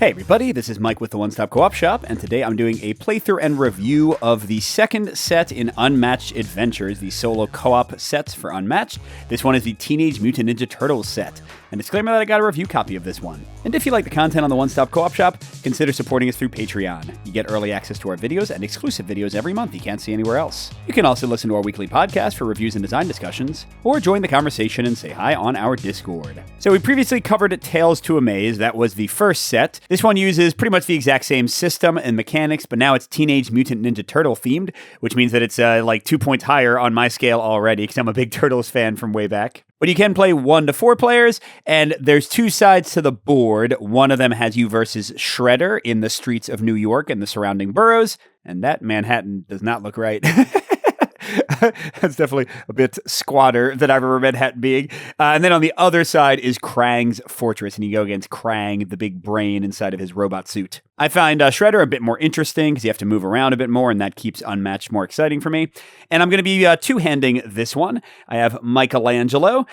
Hey everybody, this is Mike with the One Stop Co-op Shop, and today I'm doing a playthrough and review of the second set in Unmatched Adventures, the solo co-op sets for Unmatched. This one is the Teenage Mutant Ninja Turtles set. And disclaimer that I got a review copy of this one. And if you like the content on the One Stop Co-op Shop, consider supporting us through Patreon. You get early access to our videos and exclusive videos every month you can't see anywhere else. You can also listen to our weekly podcast for reviews and design discussions, or join the conversation and say hi on our Discord. So we previously covered Tales to Amaze. That was the first set. This one uses pretty much the exact same system and mechanics, but now it's Teenage Mutant Ninja Turtle themed, which means that it's like 2 points higher on my scale already, because I'm a big Turtles fan from way back. But you can play 1 to 4 players, and there's 2 sides to the board. One of them has you versus Shredder in the streets of New York and the surrounding boroughs, and that Manhattan does not look right. That's definitely a bit squatter than I remember Manhattan being. And then on the other side is Krang's fortress, and you go against Krang, the big brain inside of his robot suit. I find Shredder a bit more interesting because you have to move around a bit more, and that keeps Unmatched more exciting for me. And I'm going to be two-handing this one. I have Michelangelo,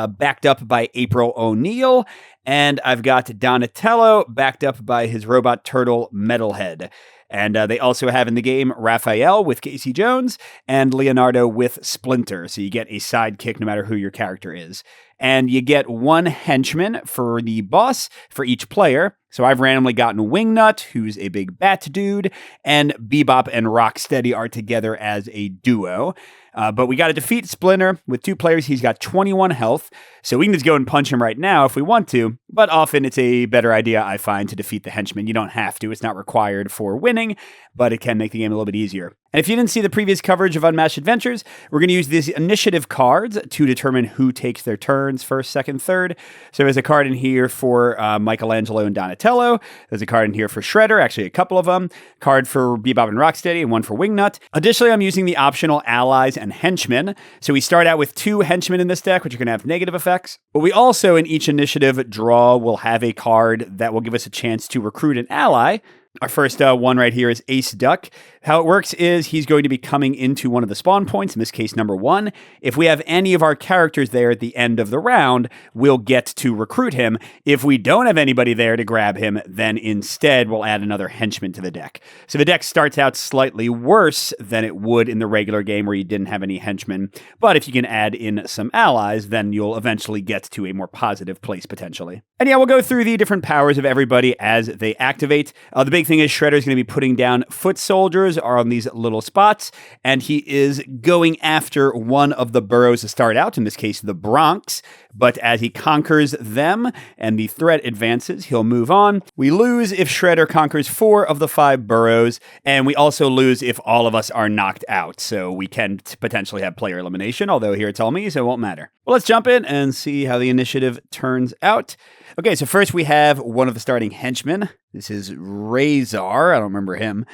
backed up by April O'Neil, and I've got Donatello, backed up by his robot turtle Metalhead. And they also have in the game Raphael with Casey Jones and Leonardo with Splinter. So you get a sidekick no matter who your character is. And you get 1 henchman for the boss for each player. So I've randomly gotten Wingnut, who's a big bat dude, and Bebop and Rocksteady are together as a duo. But we got to defeat Splinter with 2 players. He's got 21 health, so we can just go and punch him right now if we want to. But often it's a better idea, I find, to defeat the henchman. You don't have to. It's not required for winning, but it can make the game a little bit easier. And if you didn't see the previous coverage of Unmatched Adventures, we're going to use these initiative cards to determine who takes their turns first, second, third. So there's a card in here for Michelangelo and Donatello. There's a card in here for Shredder, actually a couple of them. Card for Bebop and Rocksteady and 1 for Wingnut. Additionally, I'm using the optional allies and henchmen. So we start out with 2 henchmen in this deck, which are going to have negative effects. But we also, in each initiative draw, will have a card that will give us a chance to recruit an ally. Our first one right here is Ace Duck. How it works is he's going to be coming into one of the spawn points, in this case, number 1. If we have any of our characters there at the end of the round, we'll get to recruit him. If we don't have anybody there to grab him, then instead we'll add another henchman to the deck. So the deck starts out slightly worse than it would in the regular game where you didn't have any henchmen. But if you can add in some allies, then you'll eventually get to a more positive place potentially. And yeah, we'll go through the different powers of everybody as they activate. The big thing is Shredder's going to be putting down foot soldiers on these little spots, and he is going after one of the boroughs to start out, in this case, the Bronx. But as he conquers them and the threat advances, he'll move on. We lose if Shredder conquers 4 of the 5 boroughs, and we also lose if all of us are knocked out. So we can potentially have player elimination, although here it's all me, so it won't matter. Well, let's jump in and see how the initiative turns out. Okay, so first we have one of the starting henchmen. This is Razor. I don't remember him.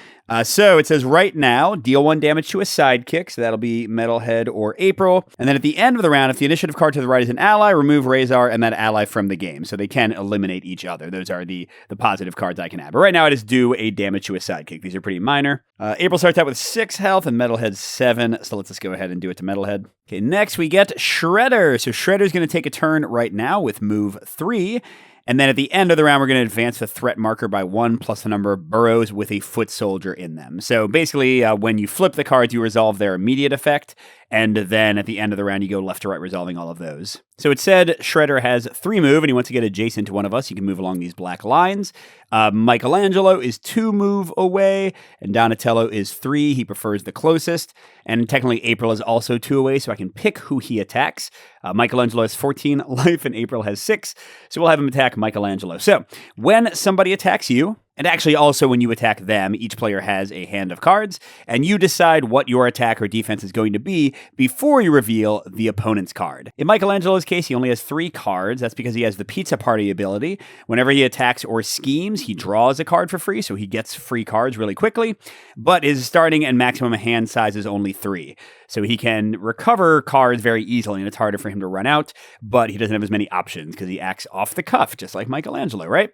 So it says right now, deal 1 damage to a sidekick. So that'll be Metalhead or April. And then at the end of the round, if the initiative card to the right is an ally, remove Razor and that ally from the game. So they can eliminate each other. Those are the positive cards I can add. But right now, I just do a damage to a sidekick. These are pretty minor. April starts out with 6 health and Metalhead 7. So let's just go ahead and do it to Metalhead. Okay, next we get Shredder. So Shredder's going to take a turn right now with move 3. And then at the end of the round, we're going to advance the threat marker by 1 plus the number of boroughs with a foot soldier in them. So basically, when you flip the cards, you resolve their immediate effect. And then at the end of the round, you go left to right, resolving all of those. So it said Shredder has 3 move, and he wants to get adjacent to one of us. He can move along these black lines. Michelangelo is 2 move away, and Donatello is 3. He prefers the closest. And technically, April is also 2 away, so I can pick who he attacks. Michelangelo has 14 life, and April has 6. So we'll have him attack Michelangelo. So when somebody attacks you, and actually also when you attack them, each player has a hand of cards, and you decide what your attack or defense is going to be before you reveal the opponent's card. In Michelangelo's case, he only has 3 cards. That's because he has the Pizza Party ability. Whenever he attacks or schemes, he draws a card for free, so he gets free cards really quickly, but his starting and maximum hand size is only 3. So he can recover cards very easily, and it's harder for him to run out, but he doesn't have as many options because he acts off the cuff, just like Michelangelo, right?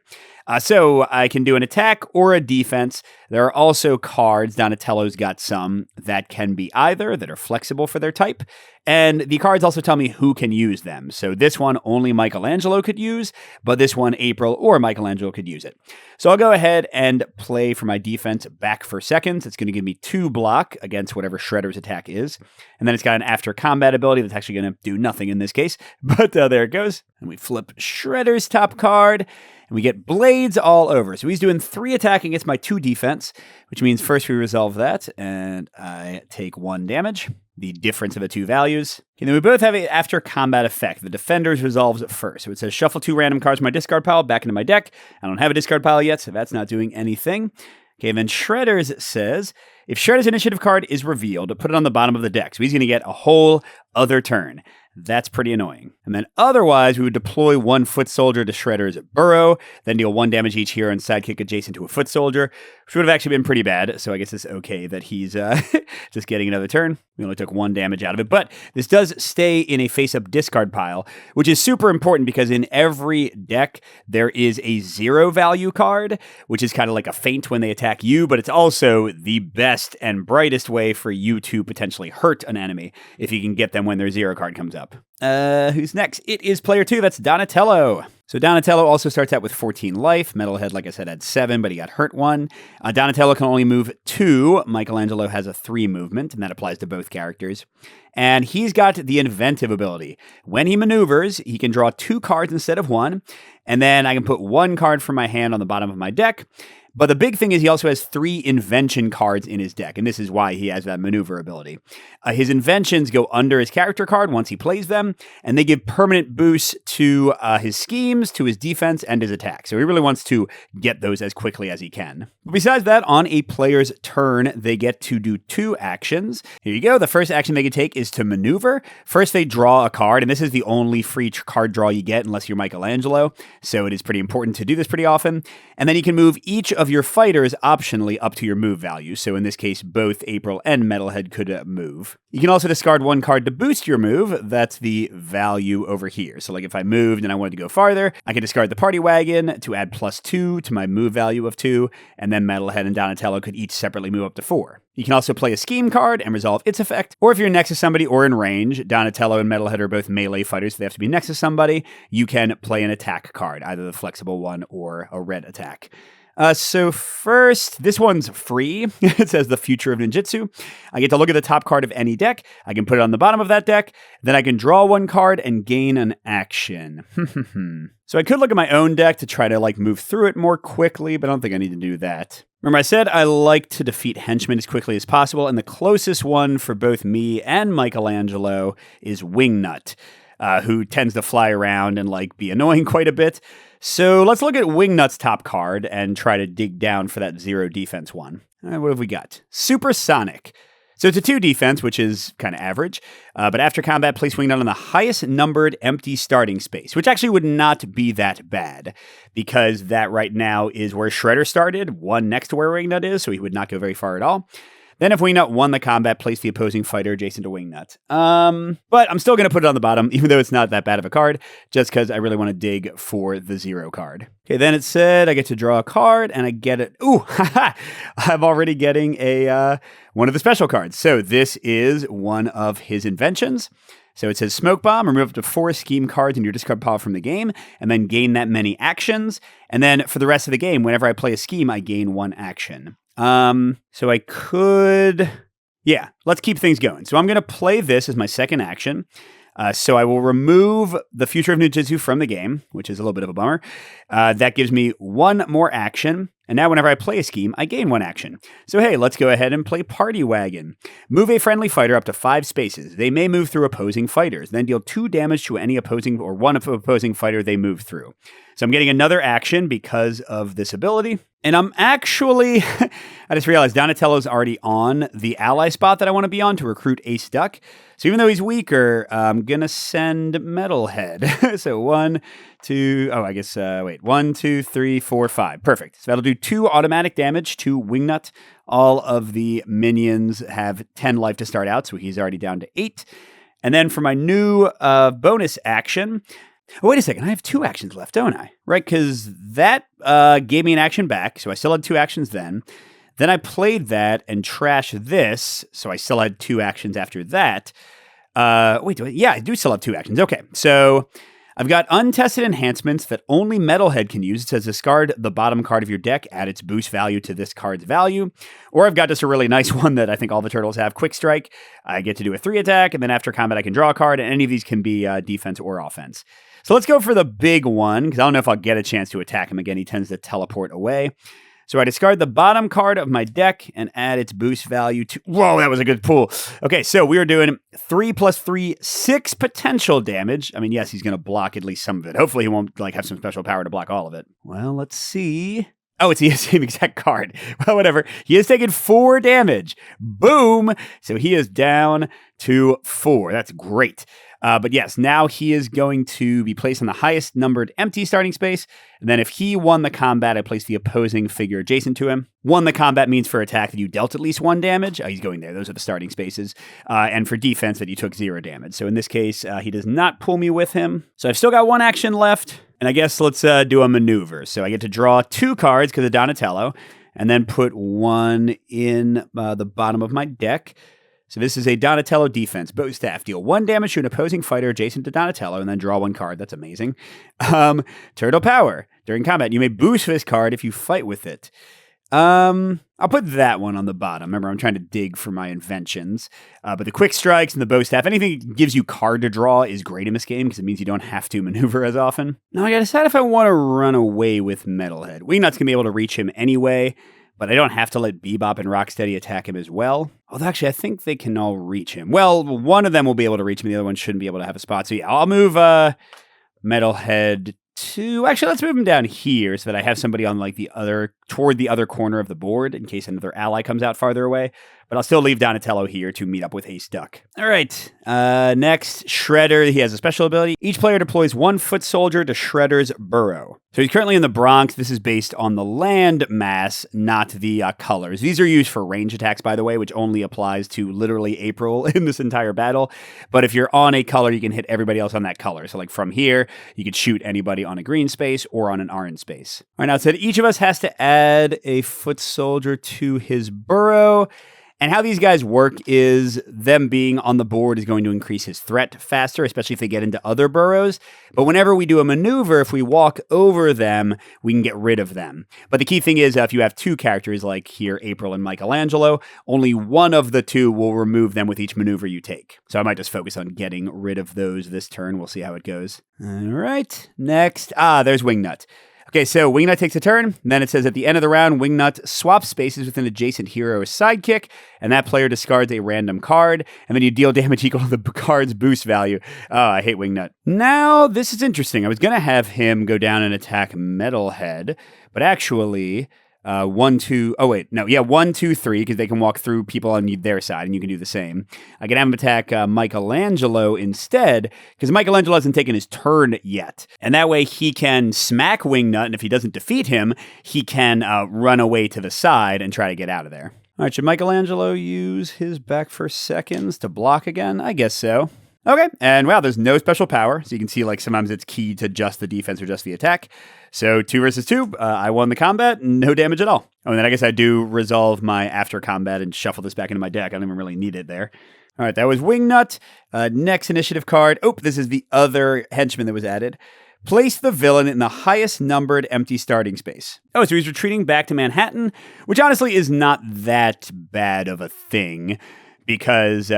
So I can do an attack or a defense. There are also cards, Donatello's got some, that can be either, that are flexible for their type. And the cards also tell me who can use them. So this one only Michelangelo could use, but this one April or Michelangelo could use it. So I'll go ahead and play for my defense back for seconds. It's going to give me 2 block against whatever Shredder's attack is. And then it's got an after combat ability that's actually going to do nothing in this case. But there it goes. And we flip Shredder's top card. And we get blades all over. So he's doing 3 attack against my 2 defense, which means first we resolve that, and I take 1 damage, the difference of the 2 values. And then we both have an after combat effect. The defender's resolves first. So it says shuffle 2 random cards from my discard pile back into my deck. I don't have a discard pile yet, so that's not doing anything. Okay, and then Shredder's says, if Shredder's initiative card is revealed, put it on the bottom of the deck. So he's going to get a whole other turn. That's pretty annoying. And then otherwise, we would deploy 1 foot soldier to Shredder's burrow, then deal 1 damage each hero and sidekick adjacent to a foot soldier, which would have actually been pretty bad. So I guess it's okay that he's just getting another turn. We only took 1 damage out of it. But this does stay in a face-up discard pile, which is super important because in every deck, there is a 0 value card, which is kind of like a feint when they attack you, but it's also the best and brightest way for you to potentially hurt an enemy if you can get them when their 0 card comes up. Who's next? It is player 2. That's Donatello. So Donatello also starts out with 14 life. Metalhead, like I said, had 7, but he got hurt 1. Donatello can only move 2. Michelangelo has a 3 movement, and that applies to both characters. And he's got the inventive ability. When he maneuvers, he can draw 2 cards instead of 1. And then I can put 1 card from my hand on the bottom of my deck. But the big thing is he also has 3 invention cards in his deck, and this is why he has that maneuver ability. His inventions go under his character card once he plays them, and they give permanent boosts to his schemes, to his defense, and his attack. So he really wants to get those as quickly as he can. But besides that, on a player's turn, they get to do 2 actions. Here you go. The first action they can take is to maneuver. First, they draw a card, and this is the only free card draw you get unless you're Michelangelo, so it is pretty important to do this pretty often. And then you can move each of your fighters optionally up to your move value. So in this case, both April and Metalhead could move. You can also discard 1 card to boost your move. That's the value over here. So like if I moved and I wanted to go farther, I can discard the party wagon to add +2 to my move value of 2, and then Metalhead and Donatello could each separately move up to 4. You can also play a scheme card and resolve its effect. Or if you're next to somebody or in range, Donatello and Metalhead are both melee fighters, so they have to be next to somebody, you can play an attack card, either the flexible one or a red attack. So first, this one's free. It says the future of ninjutsu. I get to look at the top card of any deck. I can put it on the bottom of that deck. Then I can draw 1 card and gain an action. So I could look at my own deck to try to move through it more quickly, but I don't think I need to do that. Remember, I said I like to defeat henchmen as quickly as possible, and the closest one for both me and Michelangelo is Wingnut, who tends to fly around and be annoying quite a bit. So let's look at Wingnut's top card and try to dig down for that 0 defense one. What have we got? Supersonic. So it's a 2 defense, which is kind of average. But after combat, place Wingnut on the highest numbered empty starting space, which actually would not be that bad because that right now is where Shredder started, 1 next to where Wingnut is, so he would not go very far at all. Then if Wingnut won the combat, place the opposing fighter adjacent to Wingnut. But I'm still going to put it on the bottom, even though it's not that bad of a card, just because I really want to dig for the 0 card. Okay, then it said I get to draw a card, and I get it. Ooh, haha! I'm already getting one of the special cards. So this is one of his inventions. So it says Smoke Bomb, remove up to 4 scheme cards in your discard pile from the game, and then gain that many actions. And then for the rest of the game, whenever I play a scheme, I gain 1 action. So I could, let's keep things going. So I'm going to play this as my second action. So I will remove the Future of Ninjutsu from the game, which is a little bit of a bummer. That gives me 1 more action. And now whenever I play a scheme, I gain 1 action. So hey, let's go ahead and play Party Wagon. Move a friendly fighter up to 5 spaces. They may move through opposing fighters. Then deal 2 damage to any opposing or 1 opposing fighter they move through. So I'm getting another action because of this ability. And I'm actually, I just realized Donatello's already on the ally spot that I want to be on to recruit Ace Duck. So even though he's weaker, I'm going to send Metalhead. So 1, 2, 3, 4, 5. Perfect. So that'll do 2 automatic damage to Wingnut. All of the minions have 10 life to start out, so he's already down to 8. And then for my new bonus action, oh, wait a second. I have 2 actions left, don't I? Right, because that gave me an action back, so I still had 2 actions then. Then I played that and trashed this, so I still had 2 actions after that. Yeah, I do still have 2 actions. Okay, so I've got untested enhancements that only Metalhead can use. It says discard the bottom card of your deck, add its boost value to this card's value. Or I've got just a really nice one that I think all the turtles have, Quick Strike. I get to do a 3 attack, and then after combat I can draw a card, and any of these can be defense or offense. So let's go for the big one, because I don't know if I'll get a chance to attack him again. He tends to teleport away. So I discard the bottom card of my deck and add its boost value to... Whoa, that was a good pull. Okay, so we are doing 3 plus 3, 6 potential damage. I mean, yes, he's going to block at least some of it. Hopefully he won't have some special power to block all of it. Well, let's see. Oh, it's the same exact card. Well, whatever. He has taken 4 damage. Boom. So he is down to 4. That's great. But yes, now he is going to be placed on the highest numbered empty starting space. And then if he won the combat, I place the opposing figure adjacent to him. Won the combat means for attack that you dealt at least 1 damage. He's going there. Those are the starting spaces. And for defense that you took 0 damage. So in this case, he does not pull me with him. So I've still got 1 action left. And I guess let's do a maneuver. So I get to draw 2 cards because of Donatello. And then put 1 in the bottom of my deck. So this is a Donatello defense. Bow staff. Deal 1 damage to an opposing fighter adjacent to Donatello and then draw 1 card. That's amazing. Turtle power. During combat, you may boost this card if you fight with it. I'll put that one on the bottom. Remember, I'm trying to dig for my inventions. But the quick strikes and the bow staff, anything that gives you card to draw is great in this game because it means you don't have to maneuver as often. Now I gotta decide if I want to run away with Metalhead. Wingnut's gonna be able to reach him anyway. But I don't have to let Bebop and Rocksteady attack him as well. Although, actually, I think they can all reach him. Well, one of them will be able to reach him. The other one shouldn't be able to have a spot. So, yeah, I'll move Metalhead to... Actually, let's move him down here so that I have somebody on, toward the other corner of the board in case another ally comes out farther away. But I'll still leave Donatello here to meet up with Ace Duck. All right. Next, Shredder. He has a special ability. Each player deploys 1 foot soldier to Shredder's burrow. So he's currently in the Bronx. This is based on the land mass, not the colors. These are used for range attacks, by the way, which only applies to literally April in this entire battle. But if you're on a color, you can hit everybody else on that color. So like from here, you could shoot anybody on a green space or on an orange space. All right, now it said each of us has to add a foot soldier to his burrow. And how these guys work is them being on the board is going to increase his threat faster, especially if they get into other burrows. But whenever we do a maneuver, if we walk over them, we can get rid of them. But the key thing is if you have 2 characters like here, April and Michelangelo, only one of the 2 will remove them with each maneuver you take. So I might just focus on getting rid of those this turn. We'll see how it goes. All right, next. There's Wingnut. Okay, so Wingnut takes a turn, and then it says at the end of the round, Wingnut swaps spaces with an adjacent hero's sidekick, and that player discards a random card, and then you deal damage equal to the card's boost value. Oh, I hate Wingnut. Now, this is interesting. I was going to have him go down and attack Metalhead, but actually... 1, 2, 3, because they can walk through people on their side, and you can do the same. I can have him attack Michelangelo instead, because Michelangelo hasn't taken his turn yet. And that way he can smack Wingnut, and if he doesn't defeat him, he can run away to the side and try to get out of there. All right, should Michelangelo use his back for seconds to block again? I guess so. Okay, and wow, there's no special power, so you can see sometimes it's key to just the defense or just the attack. So 2 versus 2, I won the combat, no damage at all. Oh, and then I guess I do resolve my after combat and shuffle this back into my deck. I don't even really need it there. All right, that was Wingnut. Next initiative card. Oh, this is the other henchman that was added. Place the villain in the highest numbered empty starting space. Oh, so he's retreating back to Manhattan, which honestly is not that bad of a thing. Because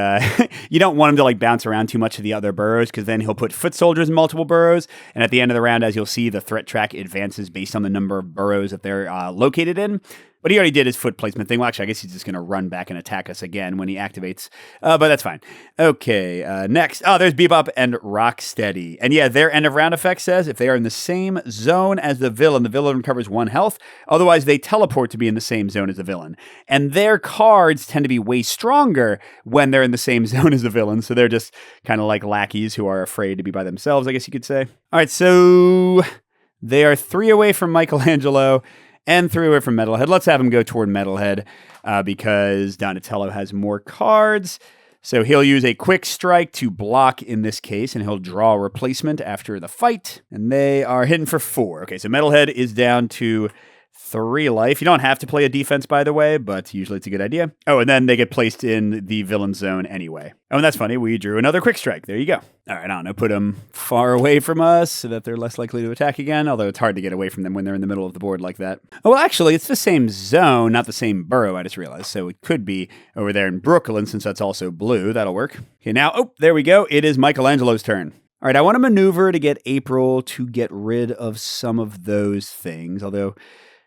you don't want him to bounce around too much to the other burrows, because then he'll put foot soldiers in multiple burrows. And at the end of the round, as you'll see, the threat track advances based on the number of burrows that they're located in. But he already did his foot placement thing. Well, actually, I guess he's just going to run back and attack us again when he activates. But that's fine. Okay, next. Oh, there's Bebop and Rocksteady. And yeah, their end of round effect says if they are in the same zone as the villain recovers 1 health. Otherwise, they teleport to be in the same zone as the villain. And their cards tend to be way stronger when they're in the same zone as the villain. So they're just kind of like lackeys who are afraid to be by themselves, I guess you could say. All right, so they are 3 away from Michelangelo. And 3 away from Metalhead. Let's have him go toward Metalhead because Donatello has more cards. So he'll use a quick strike to block in this case, and he'll draw a replacement after the fight. And they are hitting for 4. Okay, so Metalhead is down to 3 life. You don't have to play a defense, by the way, but usually it's a good idea. Oh, and then they get placed in the villain zone anyway. Oh, and that's funny. We drew another quick strike. There you go. All right, I don't know. Put them far away from us so that they're less likely to attack again, although it's hard to get away from them when they're in the middle of the board like that. Oh, well, actually, it's the same zone, not the same borough, I just realized. So it could be over there in Brooklyn, since that's also blue. That'll work. Okay, now, oh, there we go. It is Michelangelo's turn. All right, I want to maneuver to get April to get rid of some of those things, although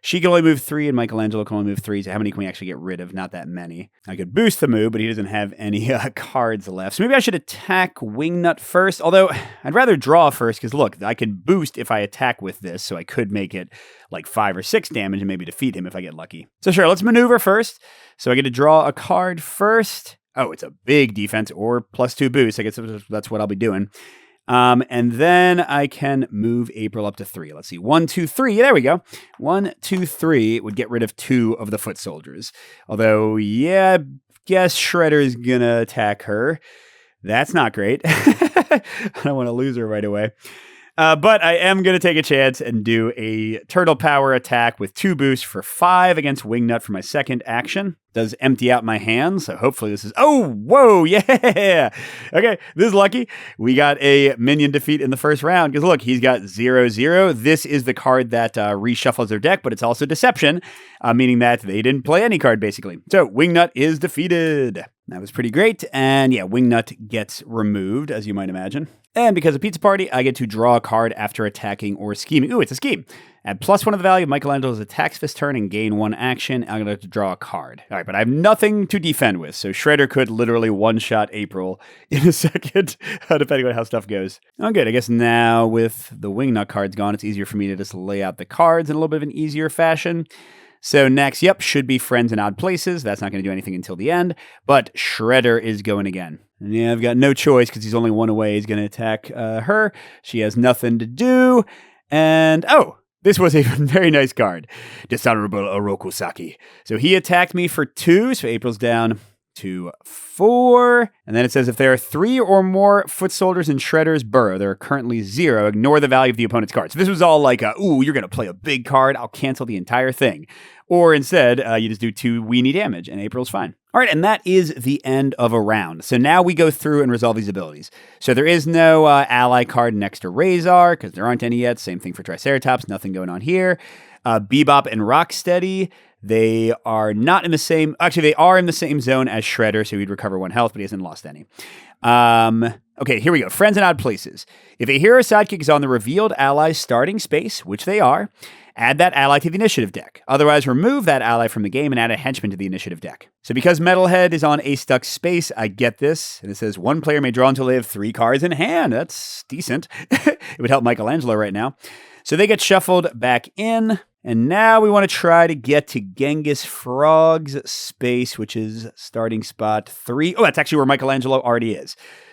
she can only move 3 and Michelangelo can only move 3, so how many can we actually get rid of? Not that many. I could boost the move, but he doesn't have any cards left. So maybe I should attack Wingnut first, although I'd rather draw first, because look, I can boost if I attack with this, so I could make it like 5 or 6 damage and maybe defeat him if I get lucky. So sure, let's maneuver first. So I get to draw a card first. Oh, it's a big defense or +2 boost. I guess that's what I'll be doing. And then I can move April up to 3. Let's see. 1, 2, 3. There we go. 1, 2, 3 would get rid of 2 of the foot soldiers. Although, yeah, guess Shredder's gonna attack her. That's not great. I don't want to lose her right away. But I am going to take a chance and do a turtle power attack with 2 boosts for 5 against Wingnut for my second action. Does empty out my hand, so hopefully this is... Oh, whoa, yeah! Okay, this is lucky. We got a minion defeat in the first round, because look, he's got 0/0. This is the card that reshuffles their deck, but it's also Deception, meaning that they didn't play any card, basically. So, Wingnut is defeated. That was pretty great, and yeah, Wingnut gets removed, as you might imagine. And because of Pizza Party, I get to draw a card after attacking or scheming. Ooh, it's a scheme. Add +1 of the value of Michelangelo's attacks this turn and gain 1 action. I'm going to have to draw a card. All right, but I have nothing to defend with, so Shredder could literally one-shot April in a second, depending on how stuff goes. Oh, good. I guess now with the Wingnut cards gone, it's easier for me to just lay out the cards in a little bit of an easier fashion. So next, yep, should be Friends in Odd Places. That's not going to do anything until the end, but Shredder is going again. And yeah, I've got no choice because he's only 1 away. He's going to attack her. She has nothing to do. And, oh, this was a very nice card. Dishonorable Oroku Saki. So he attacked me for 2, so April's down to 4. And then it says if there are 3 or more foot soldiers in Shredder's burrow, there are currently 0. Ignore the value of the opponent's card. So this was all like, ooh, you're going to play a big card. I'll cancel the entire thing. Or instead, you just do 2 weenie damage, and April's fine. All right, and that is the end of a round. So now we go through and resolve these abilities. So there is no ally card next to Razor, because there aren't any yet. Same thing for Triceratops, nothing going on here. Bebop and Rocksteady, they are not in the same... Actually, they are in the same zone as Shredder, so he'd recover 1 health, but he hasn't lost any. Okay, here we go. Friends in Odd Places. If a hero sidekick is on the revealed ally's starting space, which they are, add that ally to the initiative deck. Otherwise, remove that ally from the game and add a henchman to the initiative deck. So because Metalhead is on a stuck space, I get this. And it says 1 player may draw until they have 3 cards in hand. That's decent. It would help Michelangelo right now. So they get shuffled back in. And now we want to try to get to Genghis Frog's space, which is starting spot 3. Oh, that's actually where Michelangelo already is.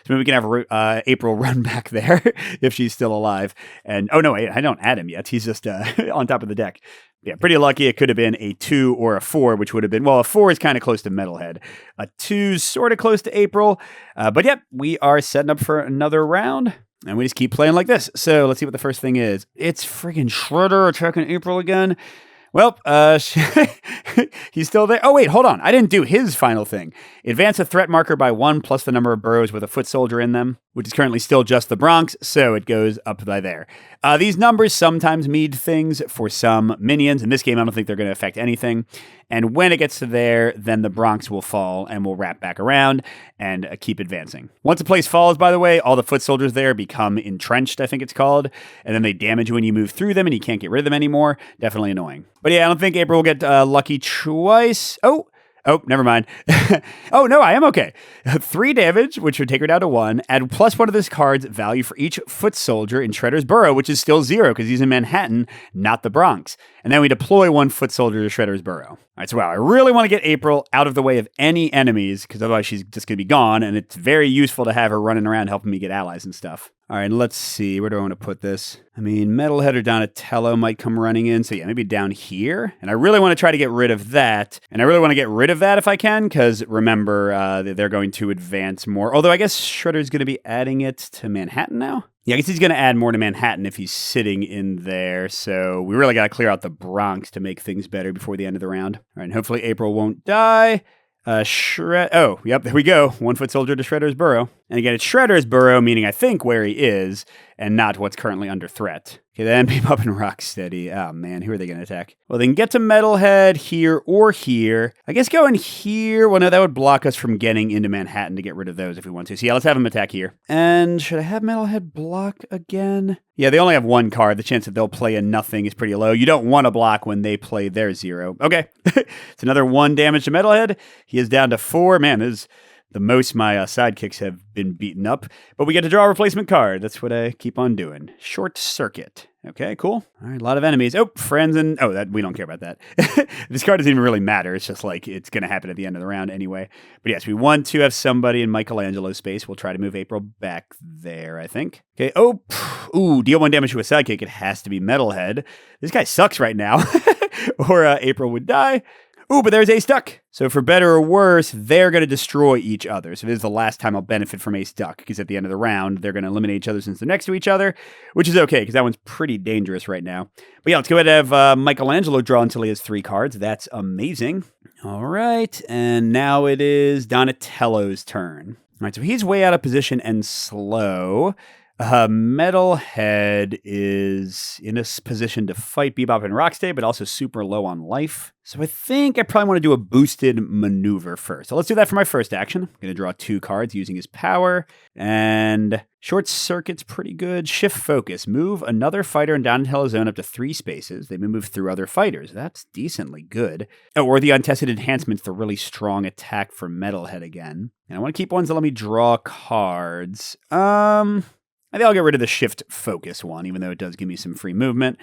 So maybe we can have April run back there if she's still alive. And, oh no, wait, I don't add him yet. He's just on top of the deck. Yeah, pretty lucky. It could have been a 2 or a 4, which would have been, well, a 4 is kind of close to Metalhead. A 2's sort of close to April. But yep, we are setting up for another round. And we just keep playing like this. So let's see what the first thing is. It's friggin' Shredder attacking April again. Well, he's still there. Oh, wait, hold on. I didn't do his final thing. Advance a threat marker by 1 plus the number of burrows with a foot soldier in them, which is currently still just the Bronx, so it goes up by there. These numbers sometimes mean things for some minions. In this game, I don't think they're going to affect anything. And when it gets to there, then the Bronx will fall and will wrap back around and keep advancing. Once a place falls, by the way, all the foot soldiers there become entrenched, I think it's called. And then they damage you when you move through them and you can't get rid of them anymore. Definitely annoying. But yeah, I don't think April will get lucky twice. Oh, never mind. Oh, no, I am okay. 3 damage, which would take her down to 1. Add +1 of this card's value for each foot soldier in Shredder's burrow, which is still 0 because he's in Manhattan, not the Bronx. And then we deploy 1 foot soldier to Shredder's burrow. All right, so wow, I really want to get April out of the way of any enemies because otherwise she's just going to be gone. And it's very useful to have her running around helping me get allies and stuff. All right, let's see. Where do I want to put this? I mean, Metalhead or Donatello might come running in. So yeah, maybe down here. And I really want to try to get rid of that. And I really want to get rid of that if I can, because remember, they're going to advance more. Although I guess Shredder's going to be adding it to Manhattan now. Yeah, I guess he's going to add more to Manhattan if he's sitting in there. So we really got to clear out the Bronx to make things better before the end of the round. All right, and hopefully April won't die. Oh, yep, there we go. 1-foot soldier to Shredder's burrow. And again, it's Shredder's burrow, meaning I think where he is, and not what's currently under threat. Okay, then Bebop and Rocksteady. Oh man, who are they going to attack? Well, they can get to Metalhead here or here. I guess going here, well, no, that would block us from getting into Manhattan to get rid of those if we want to. So yeah, let's have them attack here. And should I have Metalhead block again? Yeah, they only have one card. The chance that they'll play a nothing is pretty low. You don't want to block when they play their 0. Okay, it's another 1 damage to Metalhead. He is down to 4. Man, this is the most my sidekicks have been beaten up. But we get to draw a replacement card. That's what I keep on doing. Short Circuit. Okay, cool. All right, a lot of enemies. Oh, friends and... Oh, that we don't care about that. This card doesn't even really matter. It's just like it's going to happen at the end of the round anyway. But yes, we want to have somebody in Michelangelo's space. We'll try to move April back there, I think. Okay, oh, ooh, deal 1 damage to a sidekick. It has to be Metalhead. This guy sucks right now. Or April would die. Ooh, but there's Ace Duck. So for better or worse, they're going to destroy each other. So this is the last time I'll benefit from Ace Duck, because at the end of the round, they're going to eliminate each other since they're next to each other, which is okay, because that one's pretty dangerous right now. But yeah, let's go ahead and have Michelangelo draw until he has 3 cards. That's amazing. All right, and now it is Donatello's turn. All right, so he's way out of position and slow. Metalhead is in a position to fight Bebop and Rocksteady, but also super low on life. So I think I probably want to do a boosted maneuver first. So let's do that for my first action. I'm going to draw 2 cards using his power. And Short Circuit's pretty good. Shift Focus. Move another fighter in Donatello's zone up to 3 spaces. They may move through other fighters. That's decently good. Oh, or the Untested Enhancement's the really strong attack for Metalhead again. And I want to keep ones that let me draw cards. I think I'll get rid of the Shift Focus one, even though it does give me some free movement.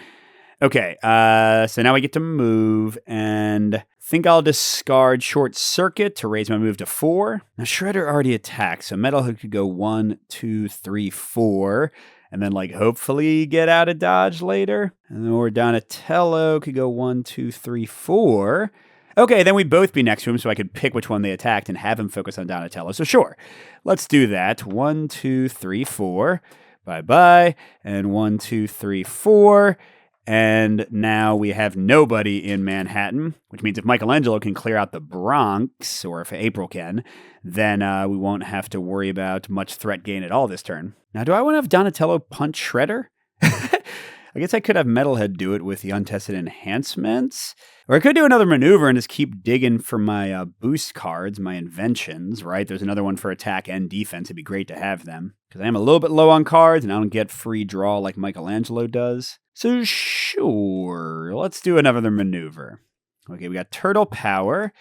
Okay, so now I get to move, and I think I'll discard Short Circuit to raise my move to 4. Now, Shredder already attacked, so Metalhead could go 1, 2, 3, 4, and then, like, hopefully get out of dodge later. Or Donatello could go 1, 2, 3, 4. Okay, then we'd both be next to him, so I could pick which one they attacked and have him focus on Donatello. So sure, let's do that. 1, 2, 3, 4. Bye-bye. And 1, 2, 3, 4. And now we have nobody in Manhattan, which means if Michelangelo can clear out the Bronx, or if April can, then we won't have to worry about much threat gain at all this turn. Now, do I want to have Donatello punch Shredder? I guess I could have Metalhead do it with the Untested Enhancements. Or I could do another maneuver and just keep digging for my boost cards, my inventions, right? There's another one for attack and defense. It'd be great to have them. Because I am a little bit low on cards, and I don't get free draw like Michelangelo does. So sure, let's do another maneuver. Okay, we got Turtle Power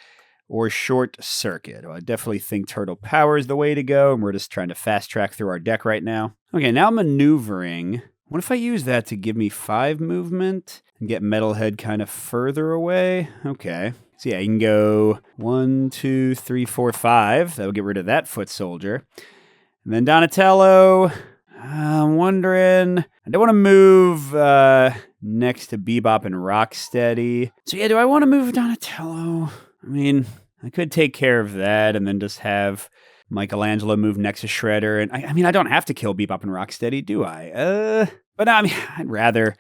or Short Circuit. Well, I definitely think Turtle Power is the way to go, and we're just trying to fast track through our deck right now. Okay, now maneuvering. What if I use that to give me 5 movement and get Metalhead kind of further away? Okay. So yeah, you can go 1, 2, 3, 4, 5. That'll get rid of that foot soldier. And then Donatello, I'm wondering, I don't want to move next to Bebop and Rocksteady. So yeah, do I want to move Donatello? I mean, I could take care of that and then just have Michelangelo move next to Shredder. And I mean, I don't have to kill Bebop and Rocksteady, do I? But I mean, I'd rather.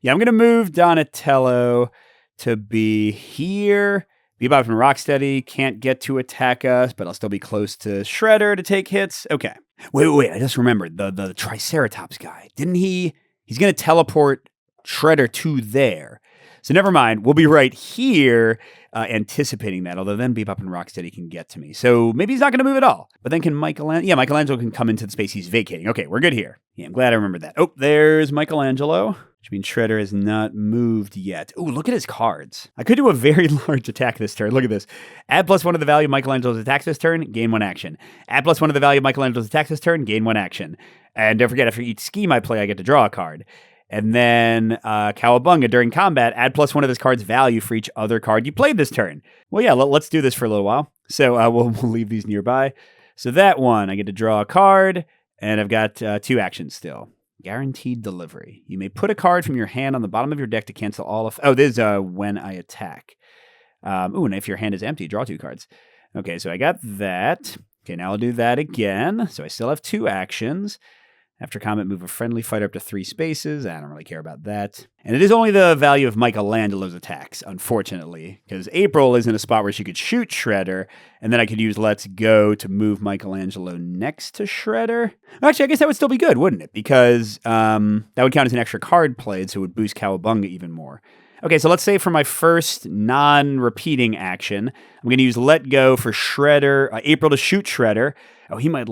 Yeah, I'm going to move Donatello to be here. Bebop and Rocksteady can't get to attack us, but I'll still be close to Shredder to take hits. Okay. Wait. I just remembered the Triceratops guy. Didn't he? He's going to teleport Shredder to there. So never mind. We'll be right here anticipating that, although then Bebop and Rocksteady can get to me. So maybe he's not going to move at all. But then can Michelangelo... Yeah, Michelangelo can come into the space he's vacating. Okay, we're good here. Yeah, I'm glad I remembered that. Oh, there's Michelangelo, which means Shredder has not moved yet. Oh, look at his cards. I could do a very large attack this turn. Look at this. Add +1 of the value of Michelangelo's attacks this turn, gain 1 action. Add +1 of the value of Michelangelo's attacks this turn, gain 1 action. And don't forget, after each scheme I play, I get to draw a card. And then Cowabunga, during combat, add +1 of this card's value for each other card you played this turn. Well, yeah, let's do this for a little while. So we'll leave these nearby. So that one, I get to draw a card, and I've got 2 actions still. Guaranteed delivery. You may put a card from your hand on the bottom of your deck to cancel all of... Oh, this is when I attack. And if your hand is empty, draw 2 cards. Okay, so I got that. Okay, now I'll do that again. So I still have 2 actions. After combat, move a friendly fighter up to 3 spaces. I don't really care about that. And it is only the value of Michelangelo's attacks, unfortunately, because April is in a spot where she could shoot Shredder, and then I could use Let's Go to move Michelangelo next to Shredder. Actually, I guess that would still be good, wouldn't it? Because that would count as an extra card played, so it would boost Cowabunga even more. Okay, so let's say for my first non-repeating action, I'm going to use Let Go for Shredder, April to shoot Shredder. Oh, he might,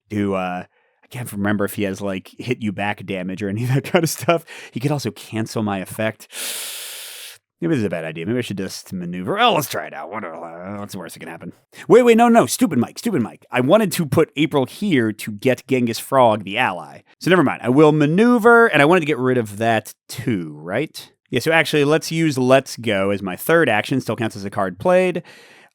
do... I can't remember if he has hit you back damage or any of that kind of stuff. He could also cancel my effect. Maybe this is a bad idea. Maybe I should just maneuver. Oh, let's try it out. What's the worst that can happen? Wait, no. Stupid Mike. I wanted to put April here to get Genghis Frog, the ally. So never mind. I will maneuver, and I wanted to get rid of that too, right? Yeah, so actually, let's use Let's Go as my third action. Still counts as a card played.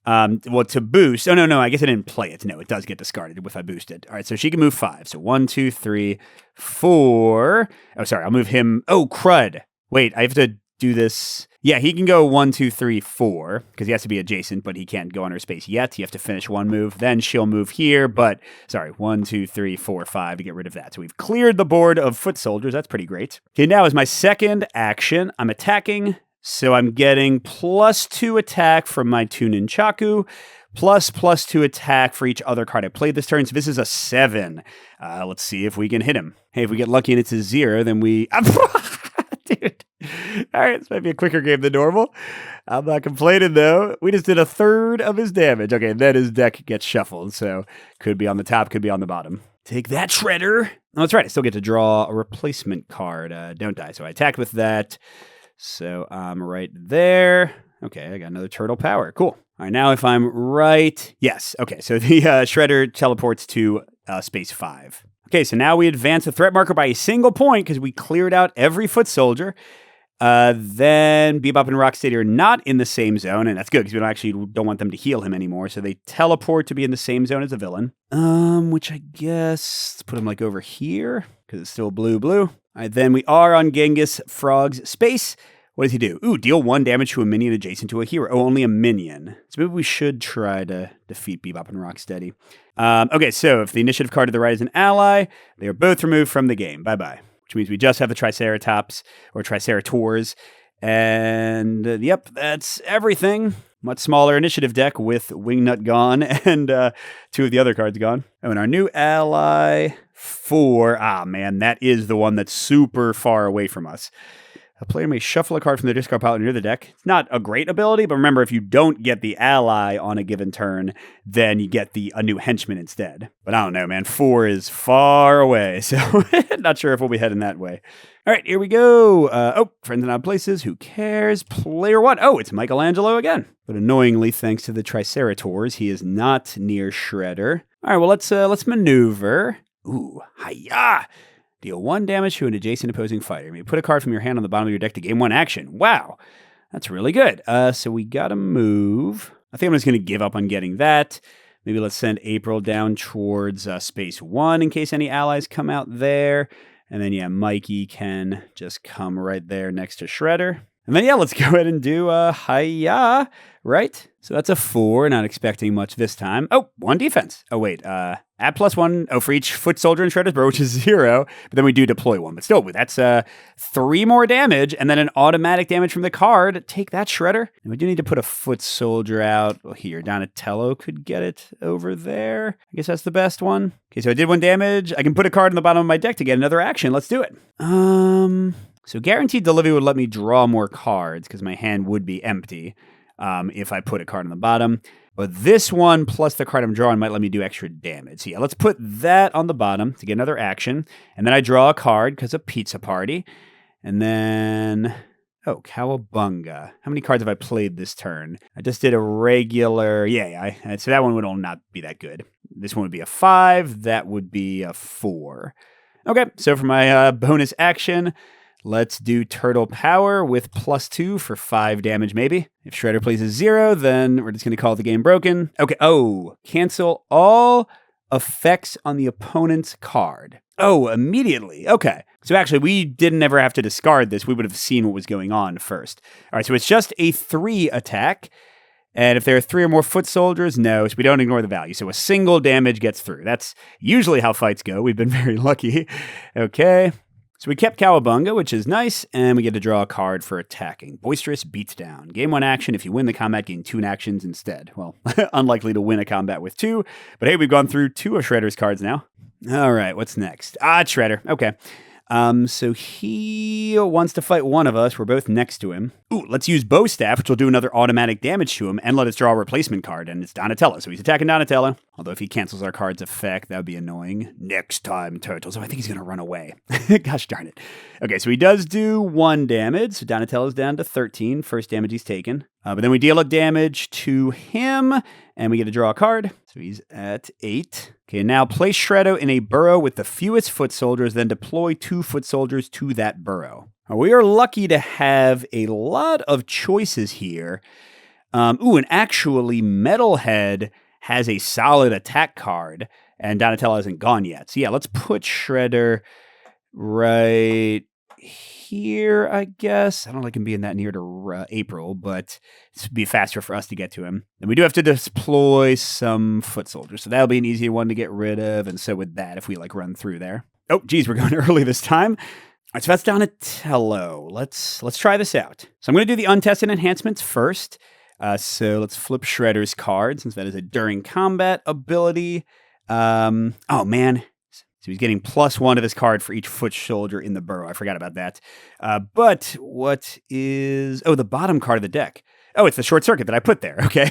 To boost. Oh, no, I guess I didn't play it. No, it does get discarded if I boost it. All right, so she can move 5. So 1, 2, 3, 4. Oh, sorry, I'll move him. Oh, crud. Wait, I have to do this. Yeah, he can go 1, 2, 3, 4, because he has to be adjacent, but he can't go on her space yet. You have to finish one move. Then she'll move here, but, 1, 2, 3, 4, 5 to get rid of that. So we've cleared the board of foot soldiers. That's pretty great. Okay, now as my second action, I'm attacking. So I'm getting +2 attack from my 2 Nunchaku, +2 attack for each other card I played this turn. So this is a 7. Let's see if we can hit him. Hey, if we get lucky and it's a 0, then we... Dude. All right, this might be a quicker game than normal. I'm not complaining, though. We just did a third of his damage. Okay, then his deck gets shuffled, so could be on the top, could be on the bottom. Take that, Shredder. Oh, that's right. I still get to draw a replacement card, don't I? So I attacked with that. So I'm right there. Okay, I got another turtle power. Cool. All right, now if I'm right... Yes, okay, so the Shredder teleports to space 5. Okay, so now we advance the threat marker by a single point because we cleared out every foot soldier. Then Bebop and Rocksteady are not in the same zone, and that's good because we don't want them to heal him anymore. So they teleport to be in the same zone as the villain. Which I guess let's put him over here because it's still blue. All right, then we are on Genghis Frog's space. What does he do? Ooh, deal 1 damage to a minion adjacent to a hero. Oh, only a minion. So maybe we should try to defeat Bebop and Rocksteady. Okay, so if the initiative card to the right is an ally, they are both removed from the game. Bye-bye. Which means we just have the Triceratops or Tricerators. And yep, that's everything. Much smaller initiative deck with Wingnut gone and 2 of the other cards gone. Oh, and our new ally 4. Ah, man, that is the one that's super far away from us. A player may shuffle a card from the discard pile near the deck. It's not a great ability, but remember, if you don't get the ally on a given turn, then you get a new henchman instead. But I don't know, man. 4 is far away, so not sure if we'll be heading that way. All right, here we go. Friends in odd places. Who cares? Player 1. Oh, it's Michelangelo again. But annoyingly, thanks to the Tricerators, he is not near Shredder. All right, well, let's maneuver. Ooh, hi-ya! Deal 1 damage to an adjacent opposing fighter. You may put a card from your hand on the bottom of your deck to gain 1 action. Wow, that's really good. So we gotta move. I think I'm just gonna give up on getting that. Maybe let's send April down towards space 1 in case any allies come out there. And then, yeah, Mikey can just come right there next to Shredder. And then, yeah, let's go ahead and do hi-ya, right? So that's a 4, not expecting much this time. Oh, 1 defense. Oh, wait, add +1, for each foot soldier in Shredder's Burrow, which is 0. But then we do deploy 1. But still, that's 3 more damage, and then an automatic damage from the card. Take that, Shredder. And we do need to put a foot soldier out. Well, here, Donatello could get it over there. I guess that's the best one. Okay, so I did 1 damage. I can put a card on the bottom of my deck to get another action. Let's do it. So Guaranteed Delivery would let me draw more cards because my hand would be empty if I put a card on the bottom. But this one plus the card I'm drawing might let me do extra damage. So yeah, let's put that on the bottom to get another action. And then I draw a card because of Pizza Party. And then, Cowabunga. How many cards have I played this turn? I just did a regular, so that one would not be that good. This one would be a 5. That would be a 4. Okay, so for my bonus action, let's do Turtle Power with +2 for 5 damage, maybe. If Shredder plays a 0, then we're just going to call the game broken. Okay, cancel all effects on the opponent's card. Oh, immediately. Okay. So actually, we didn't ever have to discard this. We would have seen what was going on first. All right, so it's just a 3 attack. And if there are 3 or more foot soldiers, no, so we don't ignore the value. So a single damage gets through. That's usually how fights go. We've been very lucky. Okay. So we kept Cowabunga, which is nice, and we get to draw a card for attacking. Boisterous Beats Down. Game 1 action. If you win the combat, gain 2 actions instead. Well, unlikely to win a combat with 2, but hey, we've gone through 2 of Shredder's cards now. All right, what's next? It's Shredder. Okay. So he wants to fight one of us. We're both next to him. Ooh, let's use Bow Staff, which will do another automatic damage to him, and let us draw a replacement card, and it's Donatello. So he's attacking Donatello. Although if he cancels our card's effect, that would be annoying. Next time, Turtles. Oh, I think he's going to run away. Gosh darn it. Okay, so he does do 1 damage. So Donatello's down to 13. First damage he's taken. But then we deal a damage to him, and we get to draw a card. So he's at 8. Okay, now place Shredder in a burrow with the fewest foot soldiers, then deploy 2 foot soldiers to that burrow. Now, we are lucky to have a lot of choices here. And actually, Metalhead has a solid attack card, and Donatello hasn't gone yet. So yeah, let's put Shredder right here, I guess. I don't like him being that near to April, but this would be faster for us to get to him. And we do have to deploy some foot soldiers, so that'll be an easier one to get rid of, and so would that if we run through there. Oh, geez, we're going early this time. All right, so that's Donatello. Let's try this out. So I'm going to do the untested enhancements first. So let's flip Shredder's card, since that is a during combat ability. Oh, man. So he's getting +1 of his card for each foot soldier in the burrow. I forgot about that. But what is... Oh, the bottom card of the deck. Oh, it's the short circuit that I put there. Okay.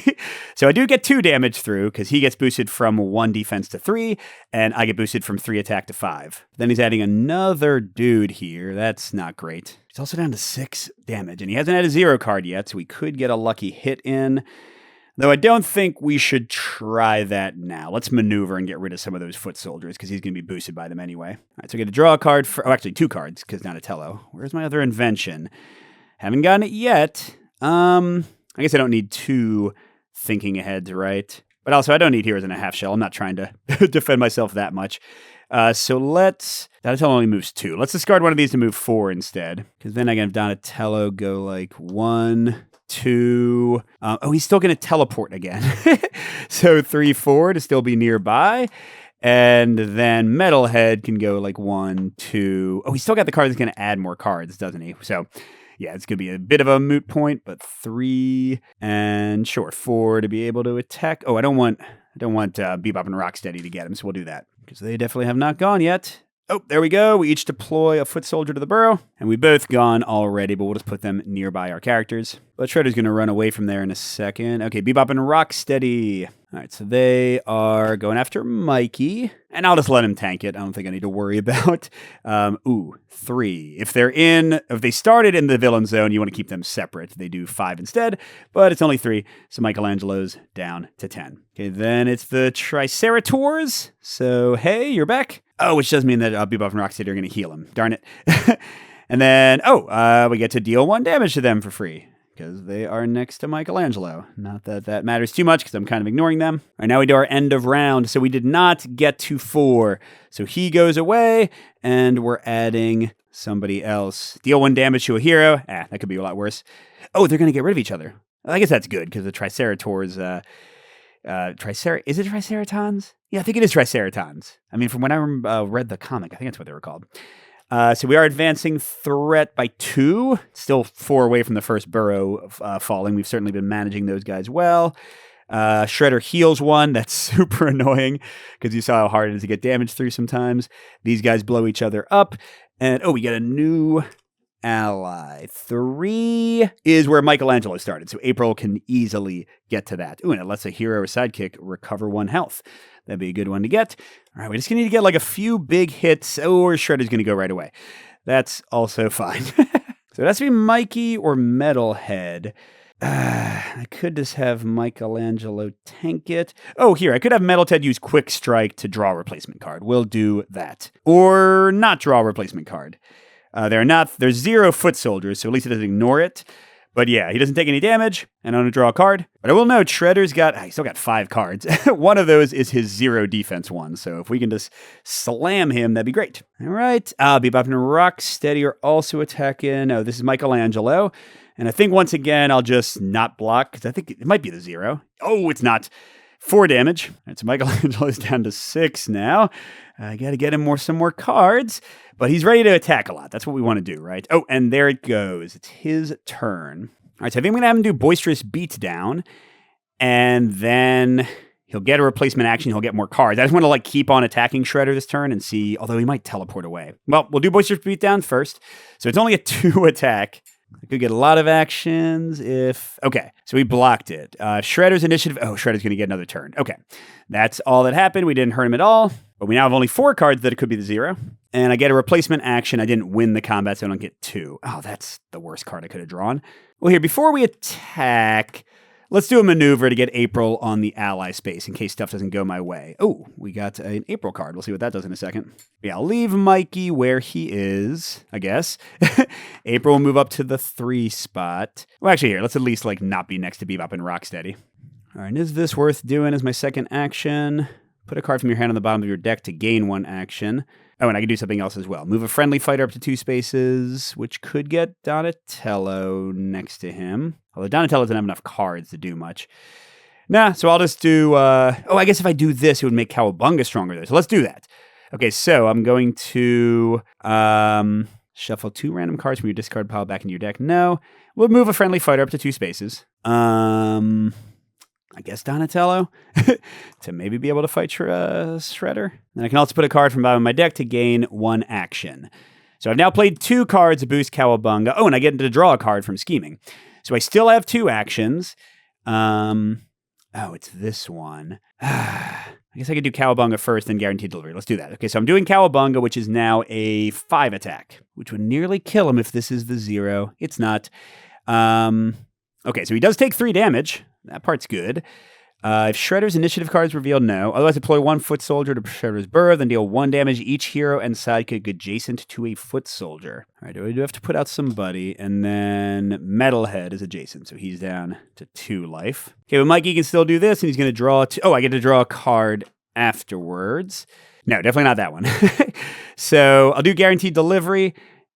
So I do get 2 damage through because he gets boosted from 1 defense to 3, and I get boosted from 3 attack to 5. Then he's adding another dude here. That's not great. He's also down to 6 damage, and he hasn't had a 0 card yet, so we could get a lucky hit in. Though I don't think we should try that now. Let's maneuver and get rid of some of those foot soldiers because he's going to be boosted by them anyway. All right, so I get to draw a card for... Oh, actually, 2 cards because Donatello. Where's my other invention? Haven't gotten it yet. I guess I don't need 2 thinking aheads, right? But also, I don't need heroes in a half shell. I'm not trying to defend myself that much. So let's... Donatello only moves 2. Let's discard one of these to move 4 instead. Because then I can have Donatello go 1... 2. He's still going to teleport again. So 3, 4 to still be nearby. And then Metalhead can go 1, 2. Oh, he's still got the card that's going to add more cards, doesn't he? So yeah, it's going to be a bit of a moot point, but 3 and sure, 4 to be able to attack. Oh, I don't want Bebop and Rocksteady to get him, so we'll do that because they definitely have not gone yet. Oh, there we go. We each deploy a foot soldier to the burrow, and we've both gone already, but we'll just put them nearby our characters. But Shredder's going to run away from there in a second. Okay, Bebop and Rocksteady. All right, so they are going after Mikey, and I'll just let him tank it. I don't think I need to worry about. 3. If they started in the villain zone, you want to keep them separate. They do 5 instead, but it's only 3, so Michelangelo's down to 10. Okay, then it's the Tricerators. So, hey, you're back. Oh, which does mean that Bebop and Rocksteady are going to heal him. Darn it. And then, we get to deal 1 damage to them for free because they are next to Michelangelo. Not that that matters too much because I'm kind of ignoring them. All right, now we do our end of round. So we did not get to 4. So he goes away, and we're adding somebody else. Deal 1 damage to a hero. That could be a lot worse. Oh, they're going to get rid of each other. I guess that's good because the Tricerators... is it Triceratons? Yeah, I think it is Triceratons. I mean, from when I read the comic, I think that's what they were called. So we are advancing threat by 2. Still 4 away from the first burrow falling. We've certainly been managing those guys well. Shredder heals 1. That's super annoying because you saw how hard it is to get damage through sometimes. These guys blow each other up. And, we get a new... ally. 3 is where Michelangelo started, so April can easily get to that. And it lets a hero or sidekick recover 1 health. That'd be a good one to get. All right, we just need to get a few big hits, or Shredder's going to go right away. That's also fine. So it has to be Mikey or Metalhead. I could just have Michelangelo tank it. Oh, here, I could have Metalhead use Quick Strike to draw a replacement card. We'll do that. Or not draw a replacement card. There's 0 foot soldiers, so at least he doesn't ignore it. But yeah, he doesn't take any damage, and I'm going to draw a card. But I will note, Shredder's he's still got 5 cards. One of those is his 0 defense one, so if we can just slam him, that'd be great. All right, Bebop and Rocksteady are also attacking. Oh, this is Michelangelo. And I think once again, I'll just not block because I think it might be the 0. Oh, it's not. 4 damage. All right, so Michelangelo's down to 6 now. I got to get him some more cards, but he's ready to attack a lot. That's what we want to do, right? Oh, and there it goes. It's his turn. All right, so I think I'm going to have him do Boisterous Beatdown, and then he'll get a replacement action. He'll get more cards. I just want to keep on attacking Shredder this turn and see, although he might teleport away. Well, we'll do Boisterous Beatdown first. So it's only a 2 attack. I could get a lot of actions if... Okay, so we blocked it. Shredder's initiative... Oh, Shredder's going to get another turn. Okay, that's all that happened. We didn't hurt him at all. But we now have only 4 cards that it could be the 0. And I get a replacement action. I didn't win the combat, so I don't get 2. Oh, that's the worst card I could have drawn. Well, here, before we attack... Let's do a maneuver to get April on the ally space in case stuff doesn't go my way. Oh, we got an April card. We'll see what that does in a second. Yeah, I'll leave Mikey where he is, I guess. April will move up to the 3 spot. Well, actually, here, let's at least not be next to Bebop and Rocksteady. All right, and is this worth doing as my second action? Put a card from your hand on the bottom of your deck to gain 1 action. Oh, and I can do something else as well. Move a friendly fighter up to 2 spaces, which could get Donatello next to him. Although Donatello doesn't have enough cards to do much. Nah, so I'll just do... I guess if I do this, it would make Cowabunga stronger, though. So let's do that. Okay, so I'm going to shuffle 2 random cards from your discard pile back into your deck. No. We'll move a friendly fighter up to 2 spaces. I guess Donatello to maybe be able to fight Shredder. And I can also put a card from bottom of my deck to gain 1 action. So I've now played 2 cards to boost Cowabunga. Oh, and I get to draw a card from Scheming. So I still have 2 actions. It's this one. I guess I could do Cowabunga first, then Guaranteed Delivery. Let's do that. Okay, so I'm doing Cowabunga, which is now a 5 attack, which would nearly kill him if this is the 0. It's not. Okay, so he does take 3 damage. That part's good. If Shredder's initiative cards revealed, no. Otherwise, deploy 1 foot soldier to Shredder's burrow, then deal 1 damage each hero and sidekick adjacent to a foot soldier. All right, do I do have to put out somebody? And then Metalhead is adjacent, so he's down to 2 life. Okay, but Mikey can still do this, and he's going to draw... I get to draw a card afterwards. No, definitely not that one. So I'll do Guaranteed Delivery,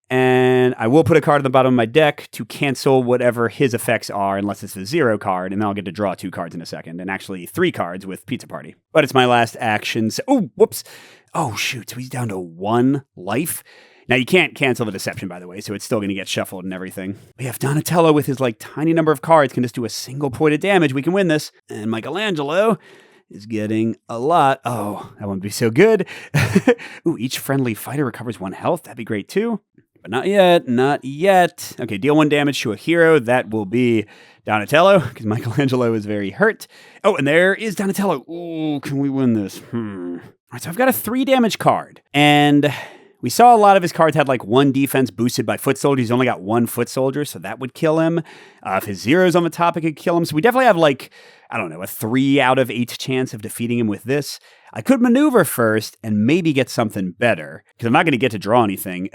and I will put a card on the bottom of my deck to cancel whatever his effects are, unless it's a 0 card, and then I'll get to draw 2 cards in a second, and actually 3 cards with Pizza Party. But it's my last action. So, oh, whoops. Oh, shoot. So he's down to 1 life. Now, you can't cancel the Deception, by the way, so it's still going to get shuffled and everything. But yeah, if Donatello, with his tiny number of cards, can just do a single point of damage, we can win this. And Michelangelo is getting a lot. Oh, that won't be so good. Ooh, each friendly fighter recovers 1 health. That'd be great, too. But not yet, not yet. Okay, deal 1 damage to a hero. That will be Donatello, because Michelangelo is very hurt. Oh, and there is Donatello. Ooh, can we win this? All right, so I've got a 3 damage card. And we saw a lot of his cards had 1 defense boosted by foot soldier. He's only got 1 foot soldier, so that would kill him. If his 0's on the top, it could kill him. So we definitely have a 3 out of 8 chance of defeating him with this. I could maneuver first and maybe get something better, because I'm not going to get to draw anything.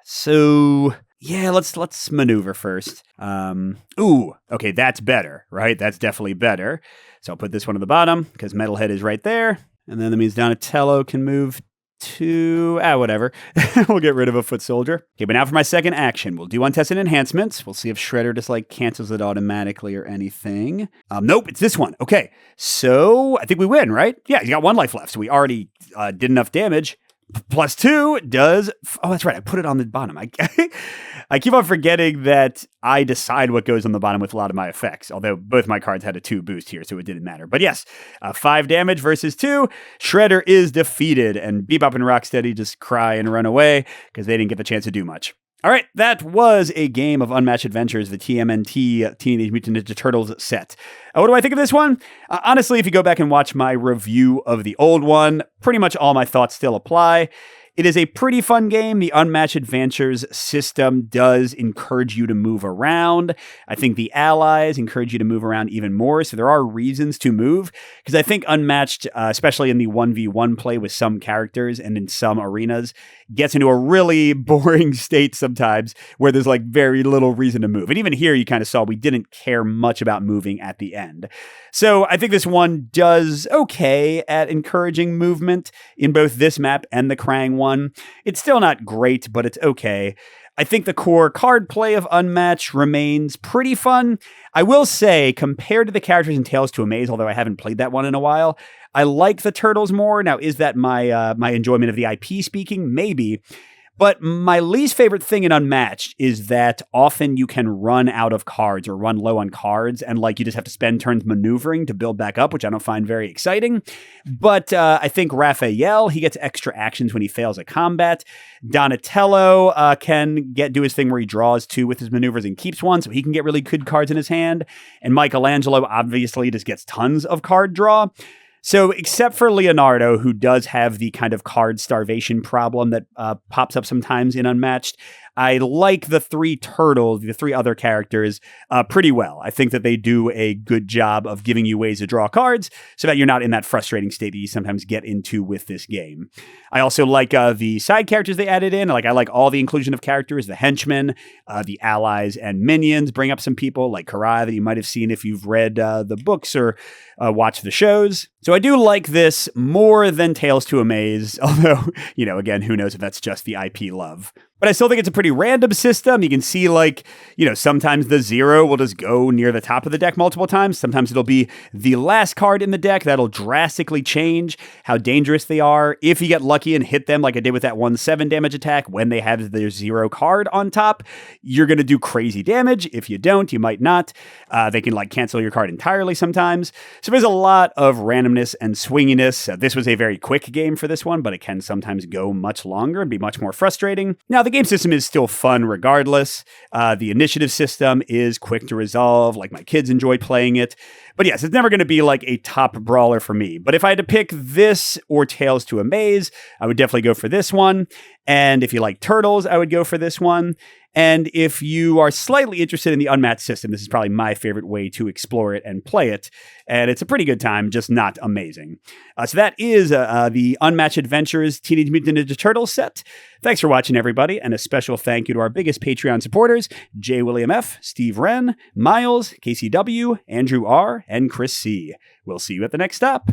So, yeah, let's maneuver first. Okay, that's better, right? That's definitely better. So I'll put this one at the bottom, because Metalhead is right there. And then that means Donatello can move to... whatever. We'll get rid of a foot soldier. Okay, but now for my second action. We'll do Untested Enhancements. We'll see if Shredder just, cancels it automatically or anything. Nope, it's this one. Okay, so I think we win, right? Yeah, he's got 1 life left, so we already did enough damage. Plus 2 does... Oh, that's right. I put it on the bottom. I keep on forgetting that I decide what goes on the bottom with a lot of my effects, although both my cards had a 2 boost here, so it didn't matter. But yes, 5 damage versus 2. Shredder is defeated, and Bebop and Rocksteady just cry and run away because they didn't get the chance to do much. All right, that was a game of Unmatched Adventures, the TMNT Teenage Mutant Ninja Turtles set. What do I think of this one? Honestly, if you go back and watch my review of the old one, pretty much all my thoughts still apply. It is a pretty fun game. The Unmatched Adventures system does encourage you to move around. I think the allies encourage you to move around even more, so there are reasons to move, because I think Unmatched, especially in the 1v1 play with some characters and in some arenas, gets into a really boring state sometimes where there's very little reason to move. And even here, you kind of saw we didn't care much about moving at the end. So I think this one does okay at encouraging movement in both this map and the Krang one. It's still not great, but it's okay. I think the core card play of Unmatched remains pretty fun. I will say, compared to the characters in Tales to Amaze, although I haven't played that one in a while, I like the Turtles more. Now, is that my enjoyment of the IP speaking? Maybe. But my least favorite thing in Unmatched is that often you can run out of cards or run low on cards, and like you just have to spend turns maneuvering to build back up, which I don't find very exciting. But I think Raphael, he gets extra actions when he fails a combat. Donatello can do his thing where he draws 2 with his maneuvers and keeps 1, so he can get really good cards in his hand. And Michelangelo obviously just gets tons of card draw. So except for Leonardo, who does have the kind of card starvation problem that pops up sometimes in Unmatched, I like the 3 turtles, the 3 other characters, pretty well. I think that they do a good job of giving you ways to draw cards so that you're not in that frustrating state that you sometimes get into with this game. I also like the side characters they added in. I like all the inclusion of characters, the henchmen, the allies, and minions. Bring up some people like Karai that you might have seen if you've read the books or watched the shows. So I do like this more than Tales to Amaze, although, again, who knows if that's just the IP love. But I still think it's a pretty random system. You can see, sometimes the 0 will just go near the top of the deck multiple times. Sometimes it'll be the last card in the deck. That'll drastically change how dangerous they are. If you get lucky and hit them like I did with that 1/7 damage attack when they have their 0 card on top, you're going to do crazy damage. If you don't, you might not. They can cancel your card entirely sometimes. So there's a lot of randomness and swinginess. This was a very quick game for this one, but it can sometimes go much longer and be much more frustrating. Now, the game system is still fun regardless. The initiative system is quick to resolve. My kids enjoy playing it. But yes, it's never going to be a top brawler for me. But if I had to pick this or Tales to Amaze, I would definitely go for this one. And if you like Turtles, I would go for this one. And if you are slightly interested in the Unmatched system, this is probably my favorite way to explore it and play it. And it's a pretty good time, just not amazing. So that is the Unmatched Adventures Teenage Mutant Ninja Turtles set. Thanks for watching, everybody. And a special thank you to our biggest Patreon supporters, J. William F., Steve Wren, Miles, KCW, Andrew R., and Chris C. We'll see you at the next stop.